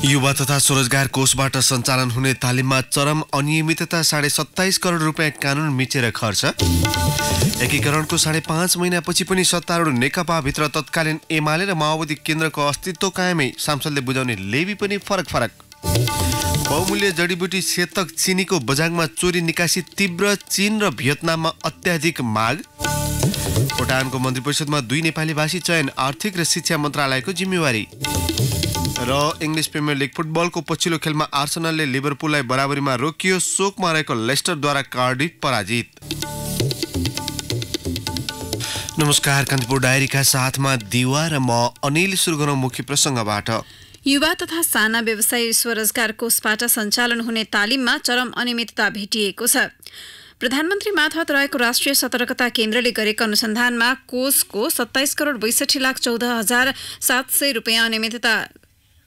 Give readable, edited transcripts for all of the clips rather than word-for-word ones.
युवा तथा स्वरोजगार कोषबाट सञ्चालन हुने तालिममा चरम अनियमितता 27.5 करोड रुपियाँ कानुन मिचेर खर्च। एकीकरणको 5.5 महिनापछि पनि सत्तारूढ नेकपाभित्र तत्कालीन एमाले र माओवादी केन्द्रको अस्तित्व कायमै, सांसदले बुझाउने लेबी पनि फरक। बहुमूल्य जडीबुटी सेतक चिनीको बजाङमा चोरी निकासी तीव्र, चीन र भियतनाममा अत्याधिक माग। भुटानको मन्त्री परिषदमा 2 नेपाली भाषी चयन, आर्थिक र शिक्षा मन्त्रालयको जिम्मेवारी। र इङ्ग्लिस प्रिमियर लिग फुटबलको पछिल्लो खेलमा आर्सेनलले लिभरपुललाई बराबरीमा रोकियो। शोकमा रहेको लेस्टरद्वारा कार्डिफ पराजित। नमस्कार, कान्तिपुर डायरीका साथमा दिवा र म अनिल। सुरु गरौँ मुख्य प्रसङ्गबाट। युवा तथा साना व्यवसायी स्वरोजगार कोषबाट सञ्चालन हुने तालिममा चरम अनियमितता भेटिएको छ। प्रधानमन्त्री मार्फत रहेको राष्ट्रिय सतर्कता केन्द्रले गरेको अनुसन्धानमा कोषको 27 करोड 62,14,700 रुपियाँ अनियमितता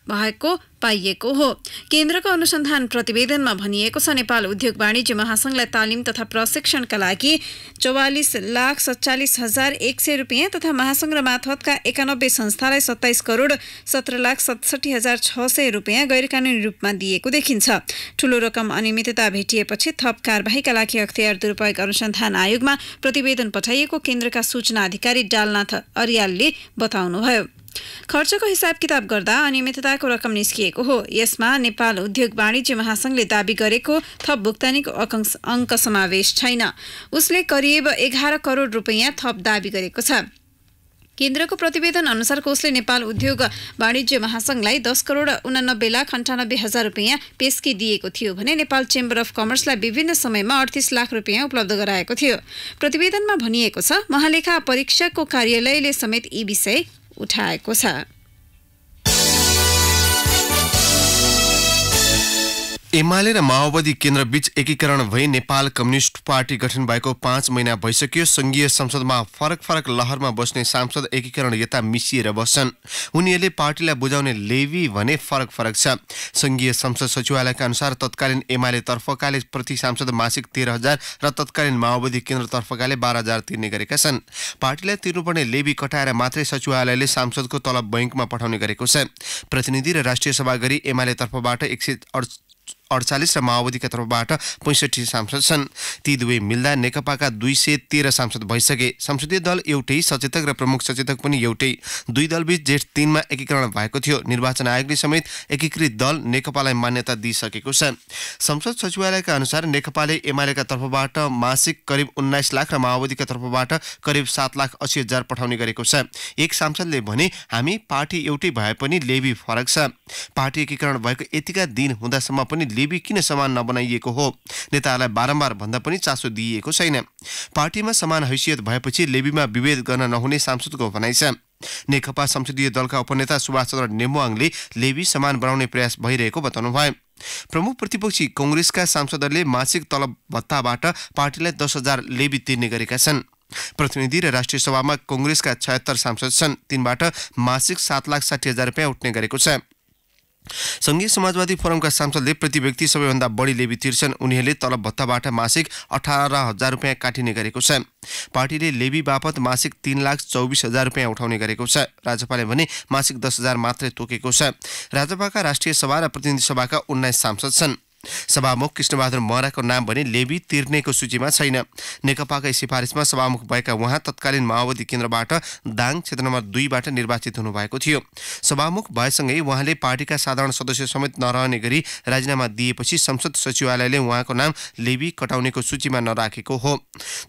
भएको पाइएको हो। केन्द्रको अनुसन्धान प्रतिवेदनमा भनिएको छ, नेपाल उद्योग वाणिज्य महासंघलाई तालिम तथा प्रशिक्षणका लागि 44,47,100 रुपियाँ तथा महासंघ र मार्फतका 91 संस्थालाई 27 करोड 17,67,600 रुपियाँ गैरकानूनी रूपमा दिएको देखिन्छ। ठूलो रकम अनियमितता भेटिएपछि थप कारबाहीका लागि अख्तियार दुरुपयोग अनुसन्धान आयोगमा प्रतिवेदन पठाइएको केन्द्रका सूचना अधिकारी डालनाथ अर्यालले बताउनुभयो। खर्चको हिसाब किताब गर्दा अनियमितताको रकम निस्किएको हो। यसमा नेपाल उद्योग वाणिज्य महासंघले दाबी गरेको थप भुक्तानीको अङ्क समावेश छैन। उसले करिब 11 करोड रुपियाँ थप दाबी गरेको छ। केन्द्रको प्रतिवेदन अनुसार कोषले नेपाल उद्योग वाणिज्य महासंघलाई 10 करोड 89,98,000 रुपियाँ पेस्की दिएको थियो भने नेपाल चेम्बर अफ कमर्सलाई विभिन्न समयमा 38 लाख रुपियाँ उपलब्ध गराएको थियो। प्रतिवेदनमा भनिएको छ, महालेखा परीक्षकको कार्यालयले समेत यी विषय उठाएको छ। एमाले र माओवादी केन्द्रबीच एकीकरण भई नेपाल कम्युनिस्ट पार्टी गठन भएको 5 महिना भइसक्यो। संघीय संसदमा फरक लहरमा बस्ने सांसद एकीकरण यता मिसिएर बस्छन्। उनीहरूले पार्टीलाई बुझाउने लेवी भने फरक छ। संघीय संसद सचिवालयका अनुसार तत्कालीन एमाले तर्फकाले प्रति सांसद मासिक 13,000 र तत्कालीन माओवादी केन्द्र तर्फकाले 12,000 तिर्ने गरेका छन्। पार्टीलाई तिर्नुपर्ने लेवी कटाएर मात्रै सचिवालयले सांसदको तलब बैंकमा पठाउने गरेको छ। प्रतिनिधि र राष्ट्रिय सभा गरी एमाले तर्फबाट 148 र माओवादीका तर्फबाट 65 सांसद छन्। ती दुवै मिल्दा नेकपाका 213 सांसद भइसके। संसदीय दल एउटै, सचेतक र प्रमुख सचेतक पनि एउटै। दुई दलबीच जेठ 3 मा एकीकरण भएको थियो। निर्वाचन आयोगले समेत एकीकृत दल नेकपालाई मान्यता दिइसकेको छ। संसद सचिवालयका अनुसार नेकपाले एमालेका तर्फबाट मासिक करिब 19 लाख र माओवादीका तर्फबाट करिब 7,80,000 पठाउने गरेको छ। एक सांसदले भने, हामी पार्टी एउटै भए पनि लेबी फरक छ। पार्टी एकीकरण भएको यतिका दिन हुँदासम्म पनि लेबी किन समान नबनाइएको हो? नेताहरूलाई बारम्बार भन्दा पनि चासो दिइएको छैन। पार्टीमा समान हैसियत भएपछि लेबीमा विभेद गर्न नहुने सांसदको भनाइ छ। नेकपा संसदीय दलका उपनेता सुभाष चन्द्र नेमुवाङले लेबी समान बनाउने प्रयास भइरहेको बताउनुभयो। प्रमुख प्रतिपक्षी कांग्रेसका सांसदहरूले मासिक तलब भत्ताबाट पार्टीलाई 10,000 लेबी तिर्ने गरेका छन्। प्रतिनिधि र राष्ट्रिय सभामा कांग्रेसका 76 सांसद छन्। तिनबाट मासिक 7,60,000 रुपियाँ उठ्ने गरेको छ। संघीय समाजवादी फोरमका सांसदले प्रति व्यक्ति सबैभन्दा बढी लेबी तिर्छन्। उनीहरूले तलब भत्ताबाट मासिक 18,000 रुपियाँ काटिने गरेको छ। पार्टीले लेबी बापत मासिक 3,24,000 रुपियाँ उठाउने गरेको छ। राजपाले भने मासिक 10,000 मात्रै तोकेको छ। राजपाका राष्ट्रिय सभा र प्रतिनिधि सभाका 19 सांसद छन्। सभामुख कृष्णबहादुर महराको नाम भने लेबी तिर्नेको सूचीमा छैन। नेकपाकै सिफारिसमा सभामुख भएका उहाँ तत्कालीन माओवादी केन्द्रबाट दाङ क्षेत्र नम्बर 2 बाट निर्वाचित हुनुभएको थियो। सभामुख भएसँगै उहाँले पार्टीका साधारण सदस्य समेत नरहने गरी राजीनामा दिएपछि संसद सचिवालयले उहाँको नाम लेबी कटाउनेको सूचीमा नराखेको हो।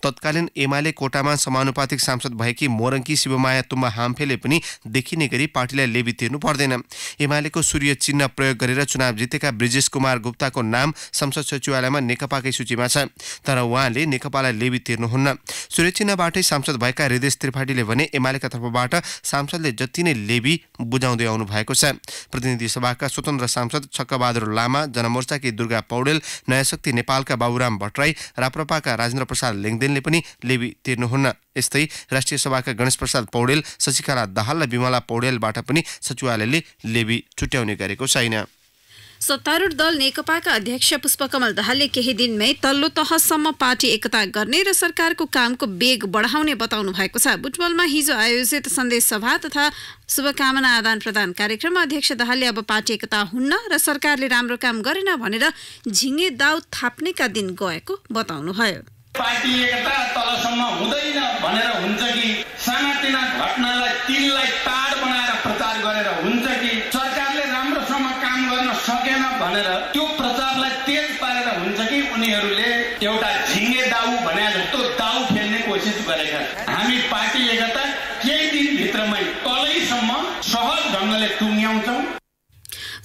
तत्कालीन एमाले कोटामा समानुपातिक सांसद भएकी मोरङ्की शिवमाया तुम्बा हाम्फेले पनि देखिने गरी पार्टीलाई लेबी तिर्नु पर्दैन। एमालेको सूर्य चिन्ह प्रयोग गरेर चुनाव जितेका ब्रिजेश कुमार गुप्ताको नाम संसद सचिवालयमा नेकपाकै सूचीमा छ, तर उहाँले नेकपालाई लेबी तिर्नुहुन्न। सूर्य चिन्हबाटै सांसद भएका हृदय त्रिपाठीले भने एमालेका तर्फबाट सांसदले जति नै लेबी बुझाउँदै आउनु भएको छ। प्रतिनिधि सभाका स्वतन्त्र सांसद छक्कबहादुर लामा, जनमोर्चाकी दुर्गा पौडेल, नयाँ शक्ति नेपालका बाबुराम भट्टराई, राप्रपाका राजेन्द्र प्रसाद लेङदेनले पनि लेबी तिर्नुहुन्न। यस्तै राष्ट्रिय सभाका गणेश प्रसाद पौडेल, शशिकला दाहाल र विमला पौडेलबाट पनि सचिवालयले लेबी छुट्याउने गरेको छैन। सत्तारूढ दल नेकपाका अध्यक्ष पुष्पकमल दाहालले केही दिनमै तल्लो तहसम्म पार्टी एकता गर्ने र सरकारको कामको वेग बढाउने बताउनु भएको छ। बुटवलमा हिजो आयोजित सन्देश सभा तथा शुभकामना आदान प्रदान कार्यक्रममा अध्यक्ष दाहालले अब पार्टी एकता हुन्न र सरकारले राम्रो काम गरेन भनेर झिङ्गे दाउ थाप्नेका दिन गएको बताउनुभयो। पार्टी एकता तलसम्म हुँदैन भनेर हुन्छ कि सानातिना घटनालाई तिललाई ताड बनाएर प्रचार गरेर हुन्छ कि सरकारले राम्रोसँग काम गर्न सकेन भनेर त्यो प्रचारलाई तेज पारेर हुन्छ कि उनीहरूले एउटा झिङ्गे दाउ भने जस्तो दाउ फेर्ने कोसिस गरेका। हामी पार्टी एकता केही दिनभित्रमै तलैसम्म सहज ढङ्गले टुङ्ग्याउँछौँ।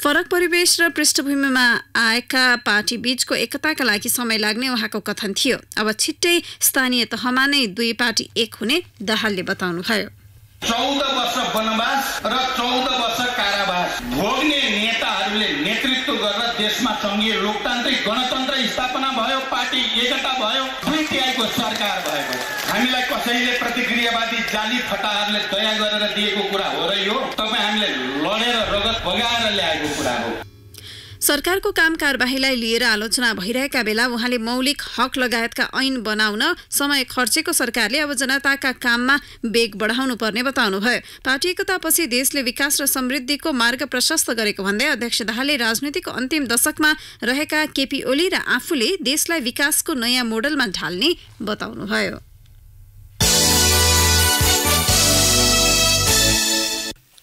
फरक परिवेश र पृष्ठभूमिमा आएका पार्टी बीचको एकताका लागि समय लाग्ने उहाँको कथन थियो। अब छिट्टै स्थानीय तहमा नै दुई पार्टी एक हुने दाहालले बताउनुभयो। 14 वर्ष वनवास र 14 वर्ष कारावास भोग्ने नेताहरूले नेतृत्व गरेर देशमा संघीय लोकतान्त्रिक गणतन्त्र स्थापना भयो, पार्टी एकता भयो, दुईटिआईको सरकार भएको। हामीलाई कसैले प्रतिक्रियावादी जाली फटाहरूले दया गरेर दिएको कुरा हो र यो तपाईँ हामीले लडेर रगत बगाएर ल्याएको कुरा हो। सरकारको काम कारबाहीलाई लिएर आलोचना भइरहेका बेला उहाँले मौलिक हक लगायतका ऐन बनाउन समय खर्चेको सरकारले अब जनताका काममा वेग बढाउनु पर्ने बताउनुभयो। पार्टी एकतापछि देशले विकास र समृद्धिको मार्ग प्रशस्त गरेको भन्दै अध्यक्ष दाहालले राजनीतिको अन्तिम दशकमा रहेका केपी ओली र आफूले देशलाई विकासको नयाँ मोडलमा ढाल्ने बताउनुभयो।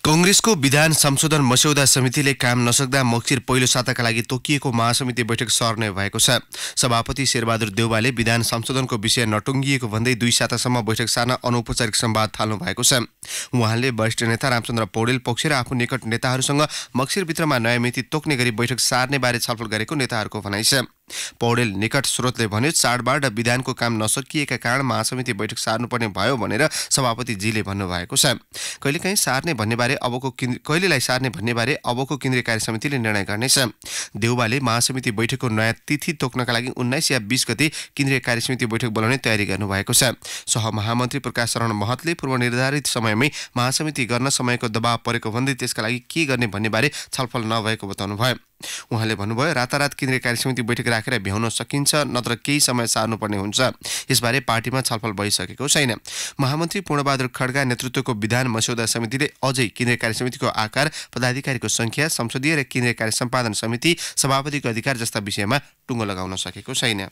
कांग्रेसको विधान संशोधन मस्यौदा समितिले काम नसक्दा मक्सिर पहिलो साताका लागि तोकिएको महासमिति बैठक सर्ने भएको छ। सभापति शेरबहादुर देउवाले विधान संशोधनको विषय नटुङ्गिएको भन्दै 2 सातासम्म बैठक सार्न अनौपचारिक संवाद थाल्नु भएको छ। उहाँले वरिष्ठ नेता रामचन्द्र पौडेल पक्ष र आफू निकट नेताहरूसँग मक्सिरभित्रमा नयाँ मिति तोक्ने गरी बैठक सार्ने बारे छलफल गरेको नेताहरूको भनाइ छ। पौडेल निकट स्रोतले भन्यो चाडबाड र विधानको काम नसकिएका कारण महासमिति बैठक सार्नुपर्ने भयो भनेर सभापतिजीले भन्नुभएको छ। कहिलेलाई सार्ने भन्ने बारे अबको केन्द्रीय कार्य समितिले निर्णय गर्नेछ। देउवाले महासमिति बैठकको नयाँ तिथि तोक्नका लागि 19 या 20 गते केन्द्रीय कार्य समिति बैठक बोलाउने तयारी गर्नुभएको छ। सहमहामन्त्री प्रकाश शरण महतले पूर्व निर्धारित समयमै महासमिति गर्न समयको दबाव परेको भन्दै त्यसका लागि के गर्ने भन्ने बारे छलफल नभएको बताउनुभयो। उहाँले भन्नुभयो रातारात केन्द्रीय कार्य समिति बैठक राखेर भ्याउन सकिन्छ, नत्र केही समय सार्नुपर्ने हुन्छ। यसबारे पार्टीमा छलफल भइसकेको छैन। महामन्त्री पूर्णबहादुर खड्का नेतृत्वको विधान मस्यौदा समितिले अझै केन्द्रीय कार्य समितिको आकार, पदाधिकारीको संख्या, संसदीय र केन्द्रीय कार्य सम्पादन समिति, सभापतिको अधिकार जस्ता विषयमा टुङ्गो लगाउन सकेको छैन।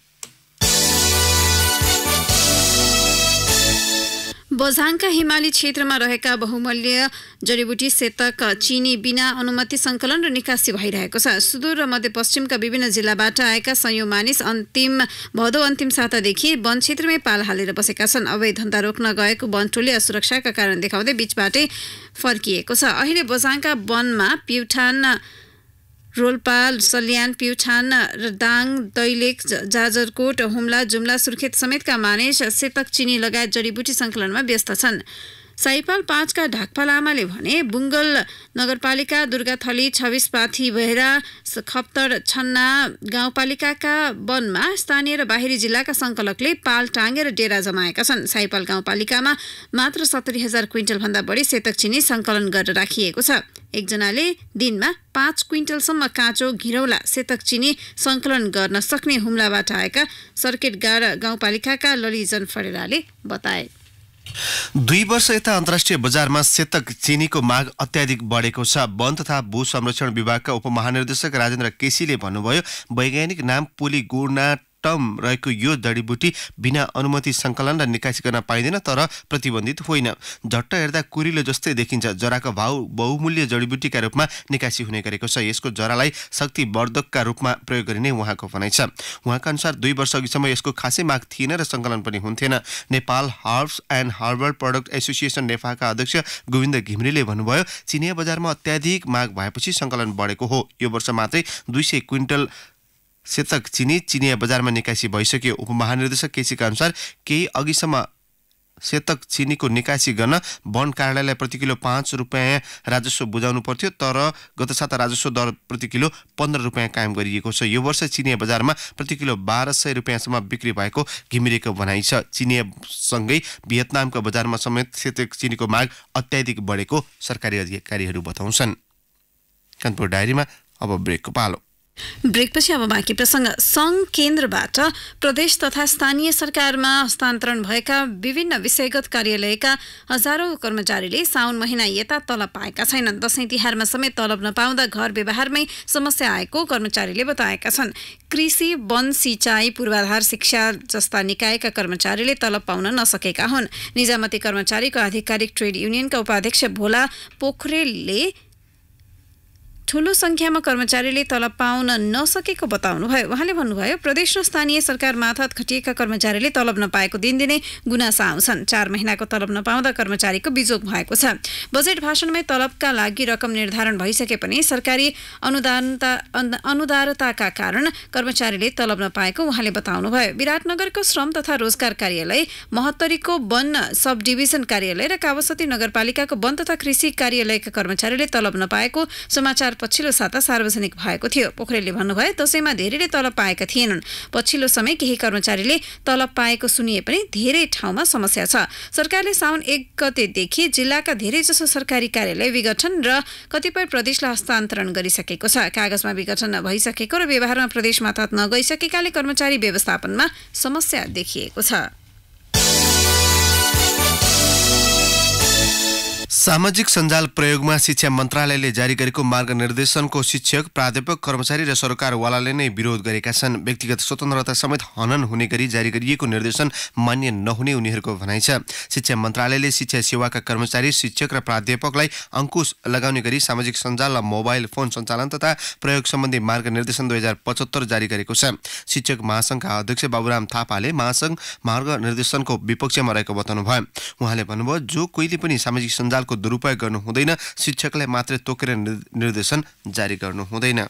बझाङका हिमाली क्षेत्रमा रहेका बहुमूल्य जडीबुटी सेतक चिनी बिना अनुमति सङ्कलन र निकासी भइरहेको छ। सुदूर र मध्यपश्चिमका विभिन्न जिल्लाबाट आएका सयौं मानिस भदौ अन्तिम सातादेखि वन क्षेत्रमै पाल हालेर बसेका छन्। अवैध धन्दा रोक्न गएको वन टोली असुरक्षाका कारण देखाउँदै बीचबाटै फर्किएको छ। अहिले बझाङका वनमा प्युठान, रोल्पा, सल्यान, प्युठान, दाङ, दैलेख, जाजरकोट, हुम्ला, जुम्ला, सुर्खेत समेतका मानिस सेतक चिनी लगायत जडीबुटी सङ्कलनमा व्यस्त छन्। साइपाल 5 का ढाकपा लामाले भने बुङ्गल नगरपालिका, दुर्गाथली, 26 पाथी, भेरा, खप्तर, छन्ना गाउँपालिकाका वनमा स्थानीय र बाहिरी जिल्लाका सङ्कलकले पाल टाँगेर डेरा जमाएका छन्। साइपाल गाउँपालिकामा मात्र 70,000 क्विन्टल भन्दा बढी सेतक चिनी सङ्कलन गरेर राखिएको छ। एकजनाले दिनमा 5 क्विन्टलसम्म काँचो घिरौला सेतक चिनी सङ्कलन गर्न सक्ने हुम्लाबाट आएका सर्किटगाड गाउँपालिकाका ललिजन फरेराले बताए। 2 वर्ष यता अन्तर्राष्ट्रिय बजारमा सेतक चिनीको माग अत्याधिक बढेको छ। वन तथा भू संरक्षण विभागका उपमहानिर्देशक राजेन्द्र केसीले भन्नुभयो वैज्ञानिक नाम पोलिगोनाटम रहेको यो जडीबुटी बिना अनुमति सङ्कलन र निकासी गर्न पाइँदैन, तर प्रतिबन्धित होइन। झट्ट हेर्दा कुरिलो जस्तै देखिन्छ। जराको भाउ बहुमूल्य जडीबुटीका रूपमा निकासी हुने गरेको छ। यसको जरालाई शक्तिवर्धकका रूपमा प्रयोग गरिने उहाँको भनाइ छ। उहाँका अनुसार 2 वर्ष अघिसम्म यसको खासै माग थिएन र सङ्कलन पनि हुन्थेन। Nepal herbs and herbal product association नेफाका अध्यक्ष गोविन्द घिमिरेले भन्नुभयो चिनिया बजारमा अत्याधिक माग भएपछि सङ्कलन बढेको हो। यो वर्ष मात्रै 200 क्विन्टल सेतक चिनिया बजारमा निकासी भइसक्यो। उपमहानिर्देशक केसीका अनुसार केही अघिसम्म सेतक चिनीको निकासी गर्न वन कार्यालयलाई प्रति किलो 5 रुपियाँ राजस्व बुझाउनु पर्थ्यो, तर गत साता राजस्व दर प्रति किलो 15 रुपियाँ कायम गरिएको छ। यो वर्ष चिनिया बजारमा प्रति किलो 1200 रुपियाँसम्म बिक्री भएको घिमिरेको भनाइ छ। चिनियासँगै भियतनामको बजारमा समेत सेतक चिनीको माग अत्याधिक बढेको सरकारी अधिकारीहरू बताउँछन्। कानपुर डायरीमा अब ब्रेकको पालो। ब्रेकपछि अब बाँकी प्रसङ्ग। सङ्घ केन्द्रबाट प्रदेश तथा स्थानीय सरकारमा हस्तान्तरण भएका विभिन्न विषयगत कार्यालयका हजारौं कर्मचारीले साउन महिना यता तलब पाएका छैनन्। दशैं तिहारमा समेत तलब नपाउँदा घर व्यवहारमै समस्या आएको कर्मचारीले बताएका छन्। कृषि, वन, सिँचाइ, पूर्वाधार, शिक्षा जस्ता निकायका कर्मचारीले तलब पाउन नसकेका हुन्। निजामती कर्मचारीको आधिकारिक ट्रेड युनियनका उपाध्यक्ष भोला पोखरेलले ठूलो संख्यामा कर्मचारीले तलब पाउन नसकेको बताउनुभयो। उहाँले भन्नुभयो, प्रदेश र स्थानीय सरकार मार्फत खटिएका कर्मचारीले तलब नपाएको दिनदिनै गुनासा आउँछन्। 4 महिनाको तलब नपाउँदा कर्मचारीको बिजोग भएको छ। बजेट भाषणमै तलबका लागि रकम निर्धारण भइसके पनि सरकारी अनुदारताका कारण कर्मचारीले तलब नपाएको उहाँले बताउनुभयो। विराटनगरको श्रम तथा रोजगार कार्यालय, महोत्तरीको वन सब डिभिजन कार्यालय र कावासती नगरपालिकाको वन तथा कृषि कार्यालयका कर्मचारीले तलब नपाएको समाचार पछिल्लो साता सार्वजनिक भएको थियो। पोखरेलले भन्नुभयो, दशैंमा धेरैले तलब पाएका थिएनन्। पछिल्लो समय केही कर्मचारीले तलब पाएको सुनिए पनि धेरै ठाउँमा समस्या छ। सरकारले साउन 1 गतेदेखि जिल्लाका धेरैजसो सरकारी कार्यालय विघटन र कतिपय प्रदेशलाई हस्तान्तरण गरिसकेको छ। कागजमा विघटन भइसकेको र व्यवहारमा प्रदेश मार्फत नगइसकेकाले कर्मचारी व्यवस्थापनमा समस्या देखिएको छ। सामाजिक सञ्जाल प्रयोगमा शिक्षा मन्त्रालयले जारी गरेको मार्गनिर्देशनको शिक्षक, प्राध्यापक, कर्मचारी र सरकारवालाले नै विरोध गरेका छन्। व्यक्तिगत स्वतन्त्रता समेत हनन हुने गरी जारी गरिएको निर्देशन मान्य नहुने उनीहरूको भनाइ छ। शिक्षा मन्त्रालयले शिक्षा सेवाका कर्मचारी, शिक्षक र प्राध्यापकलाई अंकुश लगाउने गरी सामाजिक सञ्जाल र मोबाइल फोन सञ्चालन तथा प्रयोग सम्बन्धी मार्गनिर्देशन 2075 जारी गरेको छ। शिक्षक महासंघका अध्यक्ष बाबुराम थापाले महासंघ मार्गनिर्देशनको विपक्षमा रहेको बताउनुभयो। उहाँले भन्नुभयो, जो कोहीले पनि सामाजिक सञ्जालको दुरुपयोग गर्नु हुँदैन, शिक्षकलाई मात्रै तोकेर निर्देशन जारी गर्नु हुँदैन।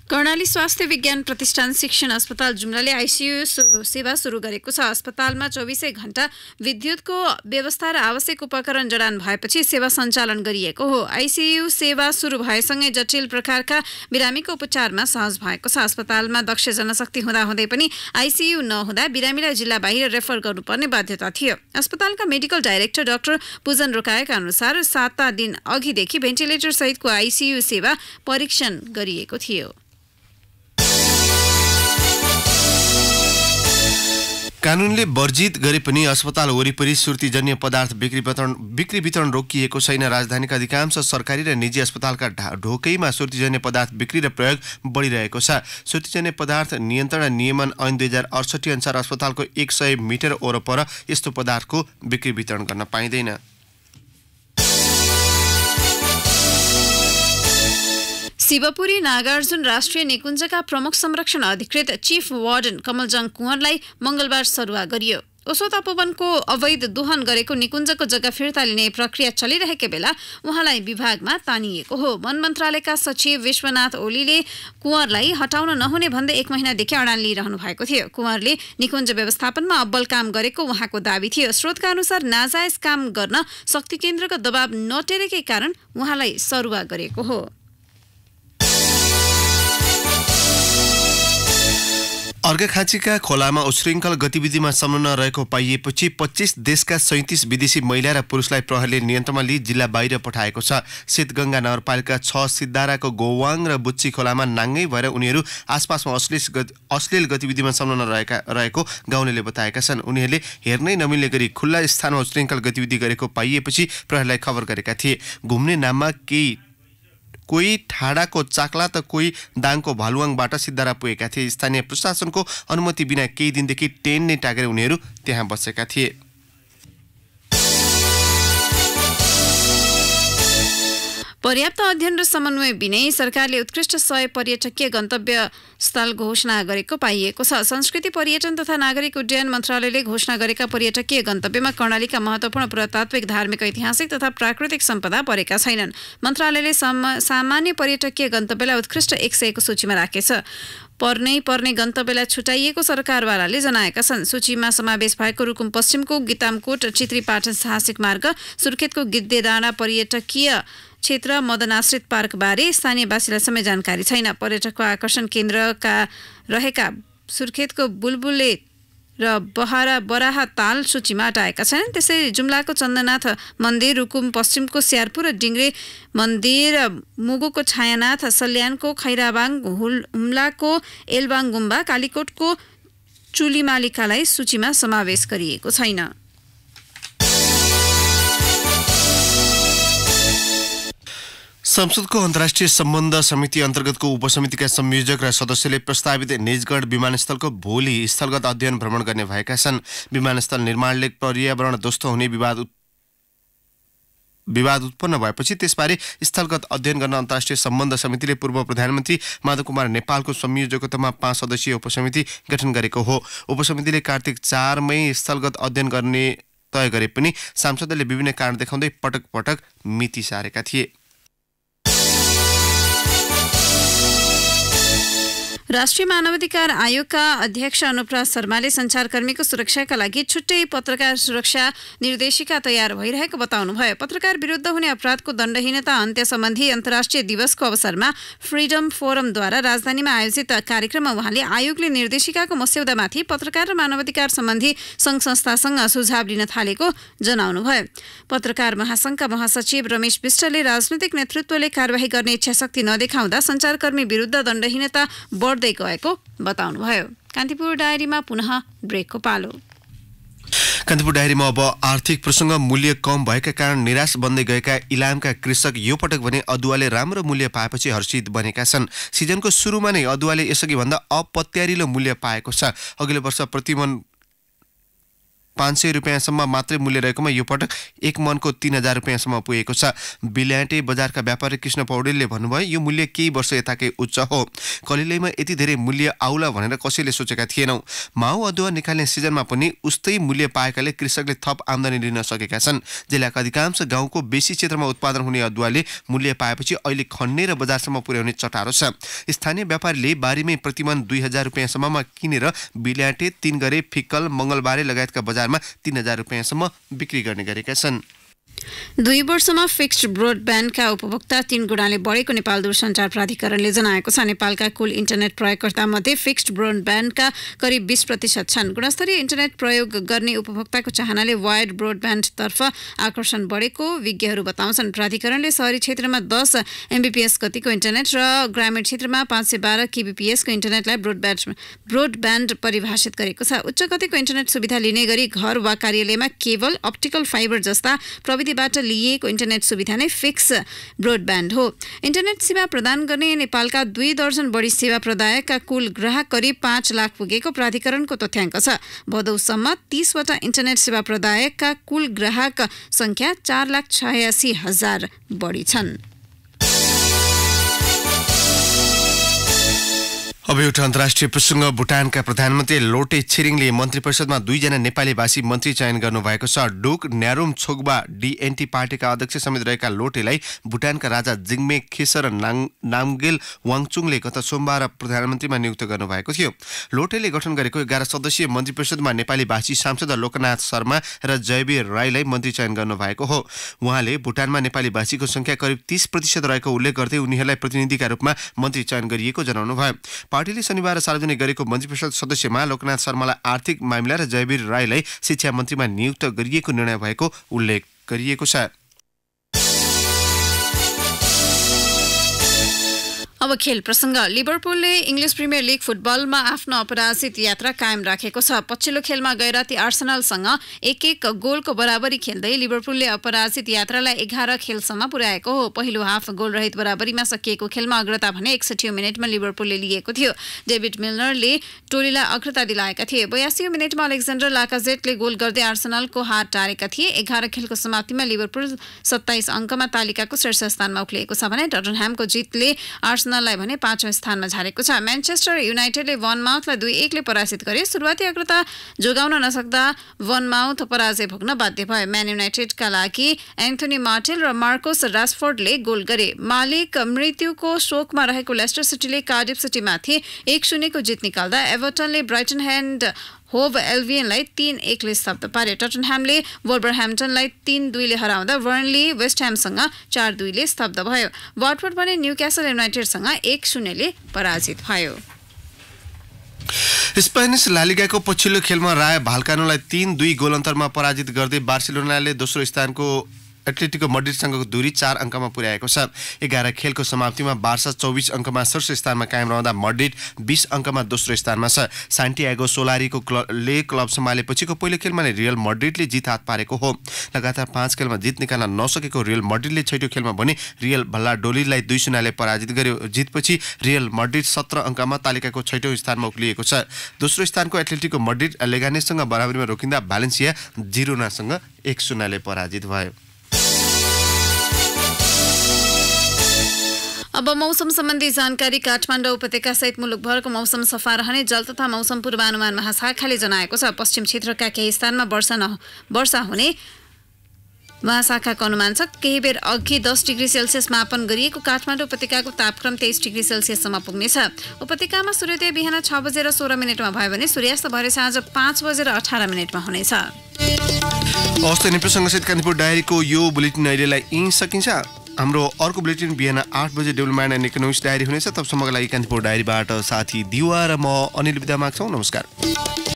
कर्णाली स्वास्थ्य विज्ञान प्रतिष्ठान शिक्षण अस्पताल जुम्लाले आइसियु सेवा सुरु गरेको छ। अस्पतालमा 24 घण्टा विद्युतको व्यवस्था र आवश्यक उपकरण जडान भएपछि सेवा सञ्चालन गरिएको हो। आइसियु सेवा सुरु भएसँगै जटिल प्रकारका बिरामीको उपचारमा सहज भएको छ। अस्पतालमा दक्ष जनशक्ति हुँदाहुँदै पनि आइसियु नहुँदा बिरामीलाई जिल्ला बाहिर रेफर गर्नुपर्ने बाध्यता थियो। अस्पतालका मेडिकल डाइरेक्टर डाक्टर पूजन रोकाएका अनुसार 7 दिन अघिदेखि भेन्टिलेटर सहितको आइसियु सेवा परीक्षण गरिएको थियो। कानूनले वर्जित गरे पनि अस्पताल वरिपरि सुर्तीजन्य पदार्थ बिक्री वितरण रोकिएको छैन। राजधानीका अधिकांश सरकारी र निजी अस्पतालका ढोकैमा सुर्तीजन्य पदार्थ बिक्री र प्रयोग बढिरहेको छ। सुर्तीजन्य पदार्थ नियन्त्रण र नियमन ऐन 2068 अनुसार अस्पतालको 100 मिटर वरपर यस्तो पदार्थको बिक्री वितरण गर्न पाइँदैन। शिवपुरी नागार्जुन राष्ट्रिय निकुञ्जका प्रमुख संरक्षण अधिकृत चिफ वार्डन कमलजङ कुँवरलाई मंगलबार सरुवा गरियो। ओसो तपोवनको अवैध दोहन गरेको निकुञ्जको जग्गा फिर्ता लिने प्रक्रिया चलिरहेकै बेला उहाँलाई विभागमा तानिएको हो। वन मन्त्रालयका सचिव विश्वनाथ ओलीले कुँवरलाई हटाउन नहुने भन्दै 1 महिनादेखि अडान लिइरहनु भएको थियो। कुँवरले निकुञ्ज व्यवस्थापनमा अब्बल काम गरेको उहाँको दाबी थियो। स्रोतका अनुसार नाजायज काम गर्न शक्ति केन्द्रको दबाव नटेरेकै कारण उहाँलाई सरुवा गरेको हो। अर्घाखाँचीका खोलामा उच्छृङ्खल गतिविधिमा संलग्न रहेको पाइएपछि 25 देशका 37 विदेशी महिला र पुरुषलाई प्रहरीले नियन्त्रणमा लिई जिल्ला बाहिर पठाएको छ। शीतगंगा नगरपालिका 6 सिद्धाराको गोवाङ र बुच्ची खोलामा नाङ्गै भएर उनीहरू आसपासमा अश्लील गतिविधिमा संलग्न रहेको गाउँलेले बताएका छन्। उनीहरूले हेर्नै नमिल्ने गरी खुल्ला स्थानमा उच्छृङ्खल गतिविधि गरेको पाइएपछि प्रहरीलाई खबर गरेका थिए। घुम्ने नाममा कोही ठाडाको चाक्ला त कोही दाङको भालुवाङबाट सिद्धारा पुगेका थिए। स्थानीय प्रशासनको अनुमति बिना केही दिनदेखि टेन नै टाकेर उनीहरू त्यहाँ बसेका थिए। पर्याप्त अध्ययन र समन्वय बिनै सरकारले उत्कृष्ट 100 पर्यटकीय गन्तव्य स्थल घोषणा गरेको पाइएको छ। संस्कृति पर्यटन तथा नागरिक उड्डयन मन्त्रालयले घोषणा गरेका पर्यटकीय गन्तव्यमा कर्णालीका महत्त्वपूर्ण पुरातात्विक, धार्मिक, ऐतिहासिक तथा प्राकृतिक सम्पदा परेका छैनन्। मन्त्रालयले सामान्य पर्यटकीय गन्तव्यलाई उत्कृष्ट 100 को सूचीमा राखेछ। पर्ने गन्तव्यलाई छुटाइएको सरकारवालाले जनाएका छन्। सूचीमा समावेश भएको रुकुम पश्चिमको गितामकोट चित्रीपाटन साहसिक मार्ग, सुर्खेतको गिद्धेडाँडा पर्यटकीय क्षेत्र, मदनाश्रित पार्कबारे स्थानीयवासीलाई समेत जानकारी छैन। पर्यटकको आकर्षण केन्द्रका रहेका सुर्खेतको बुलबुले र बराहा ताल सूचीमा हटाएका छन्। त्यसै जुम्लाको चन्द्रनाथ मन्दिर, रुकुम पश्चिमको स्यारपुर र डिङ्ग्रे मन्दिर, मुगुको छायानाथ, सल्यानको खैराबाङ, हुम्लाको एलबाङ गुम्बा, कालीकोटको चुलीमालिकालाई सूचीमा समावेश गरिएको छैन। संसदको अन्तर्राष्ट्रिय सम्बन्ध समिति अन्तर्गतको उपसमितिका संयोजक र सदस्यले प्रस्तावित निजगढ विमानस्थलको भोलि स्थलगत अध्ययन भ्रमण गर्ने भएका छन्। विमानस्थल निर्माणले पर्यावरण ध्वस्त हुने विवाद उत्पन्न भएपछि त्यसबारे स्थलगत अध्ययन गर्न अन्तर्राष्ट्रिय सम्बन्ध समितिले पूर्व प्रधानमन्त्री माधव कुमार नेपालको संयोजकत्वमा 5 सदस्यीय उपसमिति गठन गरेको हो। उपसमितिले कार्तिक 4 मई स्थलगत अध्ययन गर्ने तय गरे पनि सांसदले विभिन्न कारण देखाउँदै पटक पटक मिति सारेका थिए। राष्ट्रिय मानवाधिकार आयोगका अध्यक्ष अनुप्रास शर्माले सञ्चारकर्मीको सुरक्षाका लागि छुट्टै पत्रकार सुरक्षा निर्देशिका तयार भइरहेको बताउनुभयो। पत्रकार विरुद्ध हुने अपराधको दण्डहीनता अन्त्य सम्बन्धी अन्तर्राष्ट्रिय दिवसको अवसरमा फ्रिडम फोरमद्वारा राजधानीमा आयोजित कार्यक्रममा उहाँले आयोगले निर्देशिकाको मस्यौदामाथि पत्रकार र मानवाधिकार सम्बन्धी सङ्घ संस्थासँग सुझाव लिन थालेको जनाउनुभयो। पत्रकार महासङ्घका महासचिव रमेश विष्टले राजनैतिक नेतृत्वले कारबाही गर्ने इच्छाशक्ति नदेखाउँदा सञ्चारकर्मी विरुद्ध दण्डहीनता बढ्दै गएको बताउनुभयो। कान्तिपुर डायरीमा पुनः ब्रेकको पालो। कान्तिपुर डायरीमा अब आर्थिक प्रसङ्ग। मूल्य कम भएका कारण निराश बन्दै गएका इलामका कृषक यो पटक भने अदुवाले राम्रो मूल्य पाएपछि हर्षित बनेका छन्। सिजनको सुरुमा नै अदुवाले यसअघि भन्दा अपत्यारिलो मूल्य पाएको छ। अघिल्लो वर्ष प्रतिमन 500 रुपियाँसम्म मात्रै मूल्य रहेकोमा यो पटक 1 मनको 3000 रुपियाँसम्म पुगेको छ। बिल्याटे बजारका व्यापारी कृष्ण पौडेलले भन्नुभयो यो मूल्य केही वर्ष यताकै उच्च हो। कलिलैमा यति धेरै मूल्य आउला भनेर कसैले सोचेका थिएनौँ। माउ अदुवा निकाल्ने सिजनमा पनि उस्तै मूल्य पाएकाले कृषकले थप आम्दानी लिन सकेका छन्। जिल्लाका अधिकांश गाउँको बेसी क्षेत्रमा उत्पादन हुने अदुवाले मूल्य पाएपछि अहिले खन्ने र बजारसम्म पुर्याउने चटारो छ। स्थानीय व्यापारीले बारीमै प्रतिमन 2000 रुपियाँसम्ममा किनेर बिल्याटे, 3 गरे, फिक्कल, मङ्गलबारे लगायतका बजार 3000 रुपियाँसम्म बिक्री गर्ने गरेका छन्। 2 वर्षमा फिक्स्ड ब्रोडब्यान्डका उपभोक्ता 3 गुणाले बढेको नेपाल दूरसञ्चार प्राधिकरणले जनाएको छ। नेपालका कुल इन्टरनेट प्रयोगकर्ता मध्ये फिक्स्ड ब्रोडब्यान्डका करिब 20% छन्। गुणस्तरीय इन्टरनेट प्रयोग गर्ने उपभोक्ताको चाहनाले वायर्ड ब्रोडब्यान्डतर्फ आकर्षण बढेको विज्ञहरू बताउँछन्। प्राधिकरणले शहरी क्षेत्रमा 10 MBPS गतिको इन्टरनेट र ग्रामीण क्षेत्रमा 512 kbps को इन्टरनेटलाई ब्रोडब्यान्ड परिभाषित गरेको छ। उच्च गतिको इन्टरनेट सुविधा लिने गरी घर वा कार्यालयमा केबल, अप्टिकल फाइबर जस्ता प्रविधिबाट लिएको इन्टरनेट सुविधा नै फिक्स ब्रोडब्यान्ड हो। इन्टरनेट सेवा प्रदान गर्ने नेपालका 2 दर्जन बढी सेवा प्रदायकका कुल ग्राहक करिब 5 लाख पुगेको प्राधिकरणको तथ्याङ्क छ। भदौसम्म 30 वटा इन्टरनेट सेवा प्रदायकका कुल ग्राहक संख्या 4,86,000 बढी छन्। अब एउटा अन्तर्राष्ट्रिय प्रसङ्ग। भुटानका प्रधानमन्त्री लोटे छिरिङले मन्त्री परिषदमा 2 जना नेपाली भाषी मन्त्री चयन गर्नुभएको छ। डोक न्यारुम छोग्बा DNT पार्टीका अध्यक्ष समेत रहेका लोटेलाई भुटानका राजा जिग्मे खेसर नामगेल वाङचुङले गत सोमबार प्रधानमन्त्रीमा नियुक्त गर्नुभएको थियो। लोटेले गठन गरेको 11 सदस्यीय मन्त्री परिषदमा नेपाली भाषी सांसद लोकनाथ शर्मा र जयवीर राईलाई मन्त्री चयन गर्नुभएको हो। उहाँले भुटानमा नेपाली भाषीको संख्या करिब 30% रहेको उल्लेख गर्दै उनीहरूलाई प्रतिनिधिका रूपमा मन्त्री चयन गरिएको जनाउनुभयो। पार्टीले शनिबार सार्वजनिक गरेको मन्त्री परिषद सदस्यमा लोकनाथ शर्मालाई आर्थिक मामिला र जयवीर राईलाई शिक्षा मन्त्रीमा नियुक्त गरिएको निर्णय भएको उल्लेख गरिएको छ। अब खेल प्रसङ्ग। लिभरपुलले इङ्ग्लिस प्रिमियर लिग फुटबलमा आफ्नो अपराजित यात्रा कायम राखेको छ। पछिल्लो खेलमा गैराती आर्सेनलसँग 1-1 गोलको बराबरी खेल्दै लिभरपुलले अपराजित यात्रालाई 11 खेलसम्म पुर्याएको हो। पहिलो हाफ गोलरहित बराबरीमा सकिएको खेलमा अग्रता भने 61 मिनेटमा लिभरपुलले लिएको थियो। डेभिड मिलनरले टोलीलाई अग्रता दिलाएका थिए। 82 मिनेटमा अलेक्जेन्डर लाकाजेटले गोल गर्दै आर्सेनलको हात टारेका थिए। 11 खेलको समाप्तिमा लिभरपुल 27 अङ्कमा तालिकाको शीर्ष स्थानमा उक्लिएको छ भने टटनह्यामको जितले आर्सेनललाई भने 5औं स्थानमा झारेको छ। म्यानचेस्टर युनाइटेडले वनमाउथलाई 2-1 ले पराजित गरे। सुरुवाती अग्रता जोगाउन नसक्दा वनमाउथ पराजय भोग्न बाध्य भयो। म्यान युनाइटेडका लागि एन्थोनी मार्टेल र मार्कोस रासफोर्डले गोल गरे। मालिक मृत्युको शोकमा रहेको लेस्टर सिटीले कार्डिफ सिटीमाथि 1-0 को जित निकाल्दा एभर्टनले ब्राइटन एन्ड होभ एल्बियनलाई 3-1 ले स्तब्ध पारे। टटनह्यामले वोल्भरह्याम्पटनलाई 3-2 ले हराउँदा बर्नली वेस्टह्यामसँग 4-2 ले स्तब्ध भयो। वाटफोर्ड भने न्यूक्यासल युनाइटेडसँग 1-0 ले पराजित भयो। स्पेनिस लालिगाको पछिल्लो खेलमा राय भाल्कानोलाई 3-2 गोल अन्तरमा पराजित गर्दै बार्सिलोनाले दोस्रो स्थानको एथलेटिको मड्रिडसँगको दूरी 4 अङ्कमा पुर्याएको छ। 11 खेलको समाप्तिमा बार्सा 24 अङ्कमा शीर्ष स्थानमा कायम रहँदा मड्रिड 20 अङ्कमा दोस्रो स्थानमा छ। सान्टियागो सोलारीको क्लब सम्हालेपछिको पहिलो खेलमा नै रियल मड्रिडले जित हात पारेको हो। लगातार 5 खेलमा जित निकाल्न नसकेको रियल मड्रिडले छैटौँ खेलमा भने रियल भल्लाडोलिडलाई 2-0ले पराजित गर्यो। जितपछि रियल मड्रिड 17 अङ्कमा तालिकाको छैटौँ स्थानमा उक्लिएको छ। दोस्रो स्थानको एथलेटिको मड्रिड लेगानेससँग बराबरीमा रोकिँदा भ्यालेन्सिया जिरोनासँग 1-0ले पराजित भयो। अब मौसम सम्बन्धी जानकारी। काठमाडौँ उपत्यका सहित मुलुकभरको मौसम सफा रहने जल तथा मौसम पूर्वानुमान महाशाखाले जनाएको छ। पश्चिम क्षेत्रका केही स्थानमा वर्षा हुने महाशाखाको अनुमान छ। केही बेर अघि 10 डिग्री सेल्सियस मापन गरिएको काठमाडौँ उपत्यकाको तापक्रम 23 डिग्री सेल्सियससम्म पुग्नेछ। उपत्यकामा सूर्योदय बिहान 6:16 भयो भने सूर्यास्त भरे साँझ 5:18 हुनेछ। हवस् त प्रसङ्गसहित कान्तिपुर डायरीको यो बुलेटिन अहिलेलाई यहीँ सकिन्छ। हाम्रो अर्को बुलेटिन बिहान 8 बजे डेभलपमेन्ट एन्ड इकोनोमिक्स डायरी हुनेछ। तबसम्मको लागि कान्तिपुर डायरीबाट साथी दिवा र म अनिल बिदा माग्छौँ। नमस्कार।